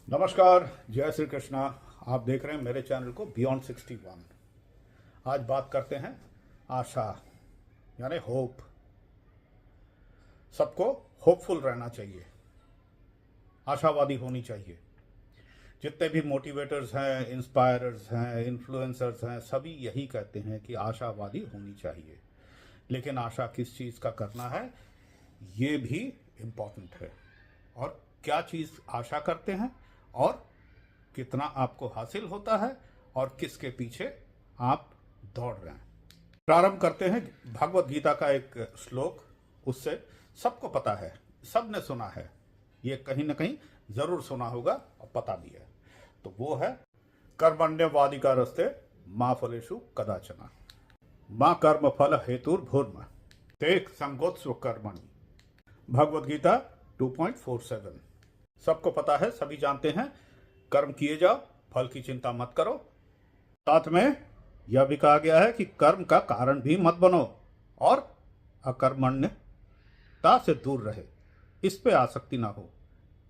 नमस्कार, जय श्री कृष्णा। आप देख रहे हैं मेरे चैनल को बियॉन्ड 61। आज बात करते हैं आशा यानी होप। सबको होपफुल रहना चाहिए, आशावादी होनी चाहिए। जितने भी मोटिवेटर्स हैं, इंस्पायरर्स हैं, इन्फ्लुएंसर्स हैं, सभी यही कहते हैं कि आशावादी होनी चाहिए। लेकिन आशा किस चीज़ का करना है ये भी इम्पॉर्टेंट है। और क्या चीज़ आशा करते हैं और कितना आपको हासिल होता है और किसके पीछे आप दौड़ रहे हैं। प्रारंभ करते हैं भगवत गीता का एक श्लोक। उससे सबको पता है, सबने सुना है, ये कहीं ना कहीं जरूर सुना होगा और पता भी है। तो वो है कर्मण्यवादी का रस्ते माँ फलेषु कदाचना माँ कर्म फल हेतुर्भुर्म ते संगोत्स्व कर्मणि। भगवत गीता 2.47। सबको पता है, सभी जानते हैं, कर्म किए जाओ, फल की चिंता मत करो। साथ में यह भी कहा गया है कि कर्म का कारण भी मत बनो और अकर्मण्यता से दूर रहे, इस पे आसक्ति ना हो।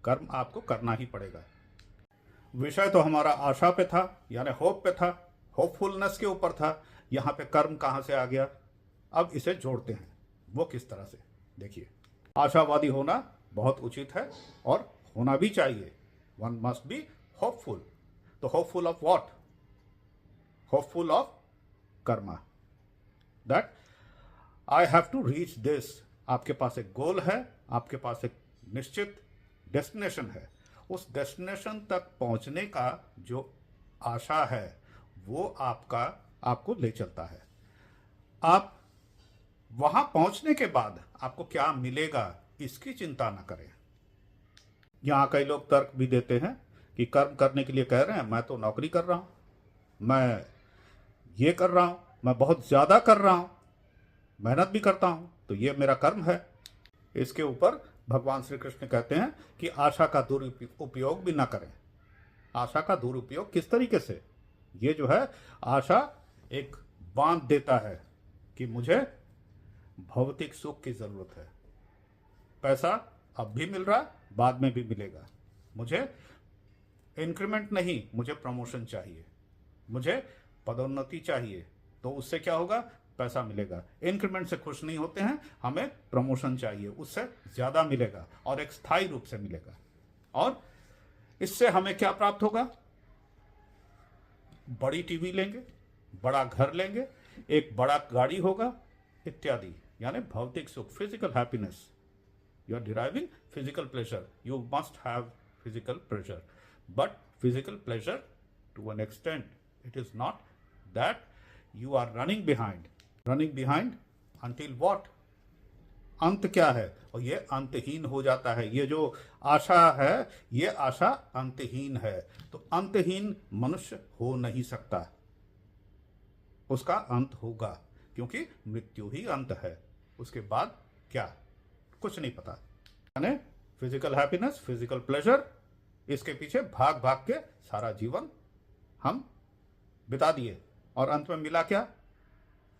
कर्म आपको करना ही पड़ेगा। विषय तो हमारा आशा पे था, यानी होप पे था, होपफुलनेस के ऊपर था। यहाँ पे कर्म कहाँ से आ गया? अब इसे जोड़ते हैं। वो किस तरह से, देखिए। आशावादी होना बहुत उचित है और होना भी चाहिए। One must be hopeful. तो hopeful of what? Hopeful of karma, that I have to reach this. आपके पास एक गोल है, आपके पास एक निश्चित डेस्टिनेशन है। उस डेस्टिनेशन तक पहुंचने का जो आशा है वो आपको ले चलता है। आप वहां पहुंचने के बाद आपको क्या मिलेगा इसकी चिंता ना करें। यहाँ कई लोग तर्क भी देते हैं कि कर्म करने के लिए कह रहे हैं, मैं तो नौकरी कर रहा हूँ, मैं ये कर रहा हूँ, मैं बहुत ज़्यादा कर रहा हूँ, मेहनत भी करता हूँ, तो ये मेरा कर्म है। इसके ऊपर भगवान श्री कृष्ण कहते हैं कि आशा का दुरुपयोग भी ना करें। आशा का दुरुपयोग किस तरीके से? ये जो है, आशा एक बांध देता है कि मुझे भौतिक सुख की ज़रूरत है। पैसा अब भी मिल रहा, बाद में भी मिलेगा। मुझे इंक्रीमेंट नहीं, मुझे प्रमोशन चाहिए, मुझे पदोन्नति चाहिए। तो उससे क्या होगा? पैसा मिलेगा। इंक्रीमेंट से खुश नहीं होते हैं, हमें प्रमोशन चाहिए, उससे ज़्यादा मिलेगा और एक स्थायी रूप से मिलेगा। और इससे हमें क्या प्राप्त होगा? बड़ी टीवी लेंगे, बड़ा घर लेंगे, एक बड़ा गाड़ी होगा इत्यादि। यानी भौतिक सुख, physical happiness. You are deriving physical pleasure. You must have physical pleasure. But physical pleasure to an extent. It is not that you are running behind. Running behind until what? अंत क्या है? और ये अंतहीन हो जाता है। ये जो आशा है, ये आशा अंतहीन है। तो अंतहीन मनुष्य हो नहीं सकता। उसका अंत होगा, क्योंकि मृत्यु ही अंत है। उसके बाद क्या? कुछ नहीं पता। यानी फिजिकल हैप्पीनेस, फिजिकल प्लेजर, इसके पीछे भाग भाग के सारा जीवन हम बिता दिए और अंत में मिला क्या?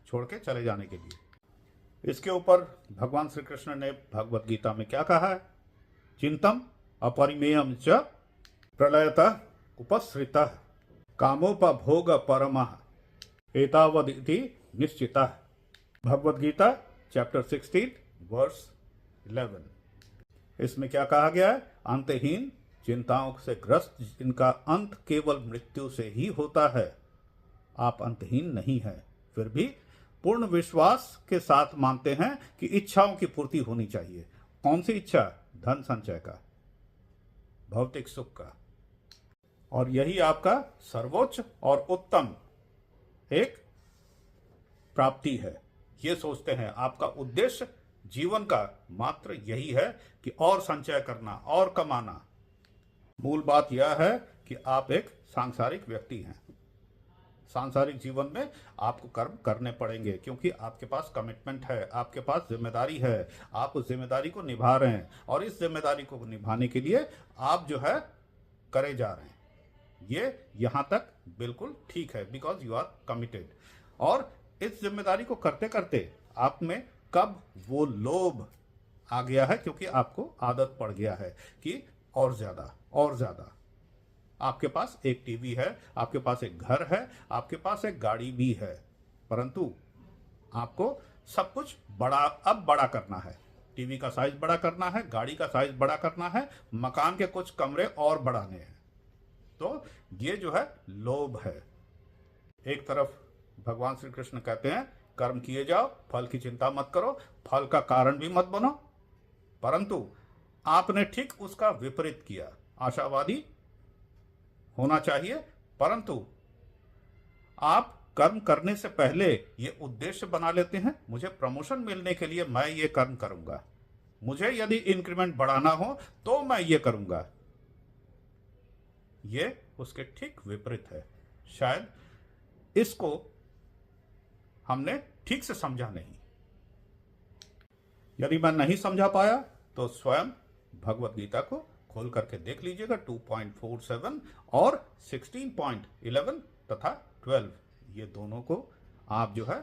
छोड़ के चले जाने के लिए। इसके ऊपर भगवान श्री कृष्ण ने भगवत गीता में क्या कहा है? चिंतम अपरिमेयम च प्रलयतः उपसृतः कामोपभोग परमः एतावदिति निश्चितः। Bhagavad Gita chapter 16 verse 11। इसमें क्या कहा गया है? अंतहीन चिंताओं से ग्रस्त जिनका अंत केवल मृत्यु से ही होता है। आप अंतहीन नहीं हैं, फिर भी पूर्ण विश्वास के साथ मानते हैं कि इच्छाओं की पूर्ति होनी चाहिए। कौन सी इच्छा? धन संचय का, भौतिक सुख का। और यही आपका सर्वोच्च और उत्तम एक प्राप्ति है। ये सोचते हैं आपका उद्देश्य जीवन का मात्र यही है कि और संचय करना और कमाना। मूल बात यह है कि आप एक सांसारिक व्यक्ति हैं। सांसारिक जीवन में आपको कर्म करने पड़ेंगे, क्योंकि आपके पास कमिटमेंट है, आपके पास जिम्मेदारी है। आप उस जिम्मेदारी को निभा रहे हैं और इस जिम्मेदारी को निभाने के लिए आप जो है करे जा रहे हैं। ये यहाँ तक बिल्कुल ठीक है, बिकॉज यू आर कमिटेड। और इस जिम्मेदारी को करते करते आप में कब वो लोभ आ गया है, क्योंकि आपको आदत पड़ गया है कि और ज्यादा और ज्यादा। आपके पास एक टीवी है, आपके पास एक घर है, आपके पास एक गाड़ी भी है, परंतु आपको सब कुछ बड़ा करना है। टीवी का साइज बड़ा करना है, गाड़ी का साइज बड़ा करना है, मकान के कुछ कमरे और बढ़ाने हैं। तो ये जो है लोभ है। एक तरफ भगवान श्री कृष्ण कहते हैं कर्म किए जाओ, फल की चिंता मत करो, फल का कारण भी मत बनो, परंतु आपने ठीक उसका विपरीत किया। आशावादी होना चाहिए, परंतु आप कर्म करने से पहले ये उद्देश्य बना लेते हैं, मुझे प्रमोशन मिलने के लिए मैं ये कर्म करूंगा, मुझे यदि इंक्रीमेंट बढ़ाना हो तो मैं ये करूंगा। ये उसके ठीक विपरीत है। शायद इसको हमने ठीक से समझा नहीं। यदि मैं नहीं समझा पाया तो स्वयं भगवत गीता को खोल करके देख लीजिएगा। 2.47 और 16.11 तथा 12, ये दोनों को आप जो है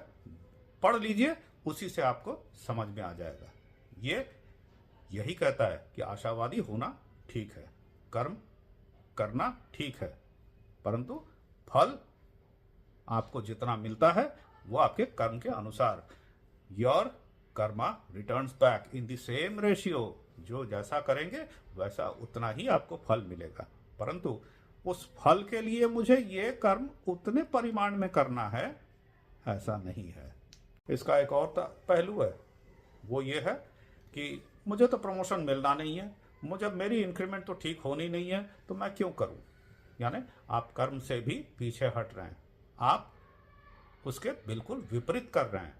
पढ़ लीजिए, उसी से आपको समझ में आ जाएगा। ये यही कहता है कि आशावादी होना ठीक है, कर्म करना ठीक है, परंतु फल आपको जितना मिलता है वो आपके कर्म के अनुसार, your Karma returns back in the same ratio. जो जैसा करेंगे वैसा उतना ही आपको फल मिलेगा, परंतु उस फल के लिए मुझे ये कर्म उतने परिमाण में करना है, ऐसा नहीं है। इसका एक और पहलू है, वो ये है कि मुझे तो प्रमोशन मिलना नहीं है, मुझे मेरी इंक्रीमेंट तो ठीक होनी नहीं है, तो मैं क्यों करूं। यानी आप कर्म से भी पीछे हट रहे हैं, आप उसके बिल्कुल विपरीत कर रहे हैं।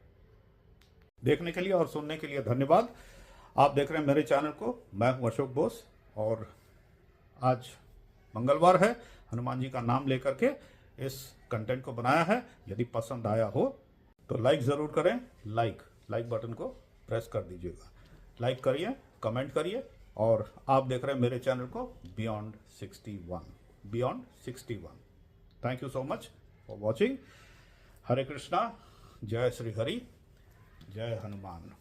देखने के लिए और सुनने के लिए धन्यवाद। आप देख रहे हैं मेरे चैनल को, मैं हूं अशोक बोस, और आज मंगलवार है, हनुमान जी का नाम लेकर के इस कंटेंट को बनाया है। यदि पसंद आया हो तो लाइक ज़रूर करें, लाइक बटन को प्रेस कर दीजिएगा, लाइक करिए, कमेंट करिए। और आप देख रहे हैं मेरे चैनल को beyond 61। Thank you so much for watching. Hare Krishna, जय श्री हरि, जय हनुमान।